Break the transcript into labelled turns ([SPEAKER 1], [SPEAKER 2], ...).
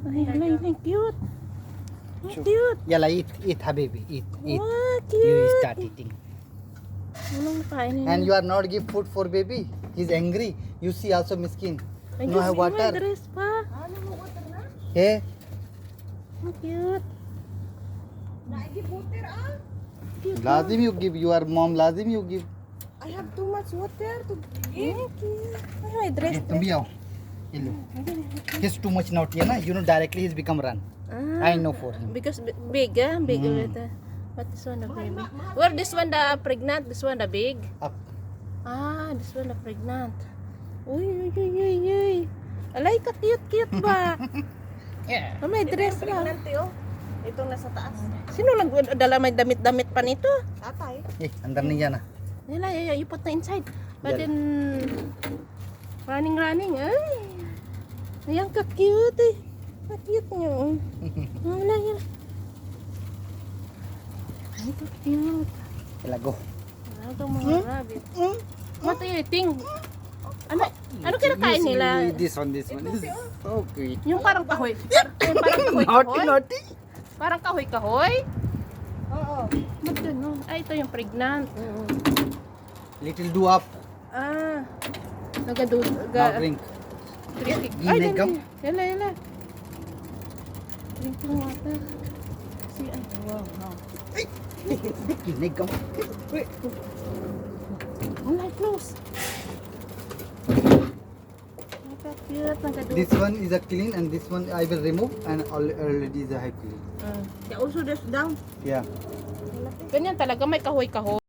[SPEAKER 1] Ay, cute. Cute.
[SPEAKER 2] Yalla, eat, habibi, eat.
[SPEAKER 1] Wow,
[SPEAKER 2] You
[SPEAKER 1] cute.
[SPEAKER 2] start eating.
[SPEAKER 1] Anong kain
[SPEAKER 2] And you are not give food for baby. He's angry. You see also miskin. No have
[SPEAKER 1] May
[SPEAKER 2] water.
[SPEAKER 1] dress pa.
[SPEAKER 2] Hey,
[SPEAKER 1] Cute. Cute.
[SPEAKER 2] lazim you give. Your mom lazim you give.
[SPEAKER 3] I have too much water to
[SPEAKER 1] Cute. Ay, may dress pa.
[SPEAKER 2] तुम भी आओ. ये लो. He's too much naughty, na? You know directly he's become run.
[SPEAKER 1] Ah,
[SPEAKER 2] I know for him.
[SPEAKER 1] because big, big ulit. What this one the baby? Where this one the pregnant? This one the big?
[SPEAKER 2] Up.
[SPEAKER 1] Ah, this one the pregnant. Uy, uy, uy, uy, uy. Alay ka, cute ba?
[SPEAKER 2] Yeah.
[SPEAKER 1] May dress pa.
[SPEAKER 3] pregnant oh. Itong nasa taas.
[SPEAKER 1] Sino nagdala may damit-damit pa nito?
[SPEAKER 3] Tatay.
[SPEAKER 2] Eh, अंदर नहीं जाना.
[SPEAKER 1] Nila, you put na inside. But
[SPEAKER 2] Yeah.
[SPEAKER 1] then, running. Ay, ayan ka cute eh. Cute niyo. Wala yan. Ay, ka cute.
[SPEAKER 2] Yalla go.
[SPEAKER 1] Wala itong mga rabbit. What do you think? Ano kinakain nila?
[SPEAKER 2] This one is so cute.
[SPEAKER 1] Yung parang kahoy. Yung parang kahoy-kahoy.
[SPEAKER 2] Naughty.
[SPEAKER 1] Parang kahoy-kahoy.
[SPEAKER 3] Oo.
[SPEAKER 1] Ba't ganun? Ay, ito yung pregnant.
[SPEAKER 2] Little do up.
[SPEAKER 1] Ah. Nagado.
[SPEAKER 2] Now drink.
[SPEAKER 1] Drink.
[SPEAKER 2] Give me gum.
[SPEAKER 1] Yala. Drinking water. See, ay, wow.
[SPEAKER 2] Give gum.
[SPEAKER 1] Wala, close. Cute, nagado.
[SPEAKER 2] This one is a clean and this one I will remove and already is a high clean.
[SPEAKER 3] Yeah, also this down.
[SPEAKER 2] Yeah.
[SPEAKER 1] Ganyan talaga, may kahoy-kahoy.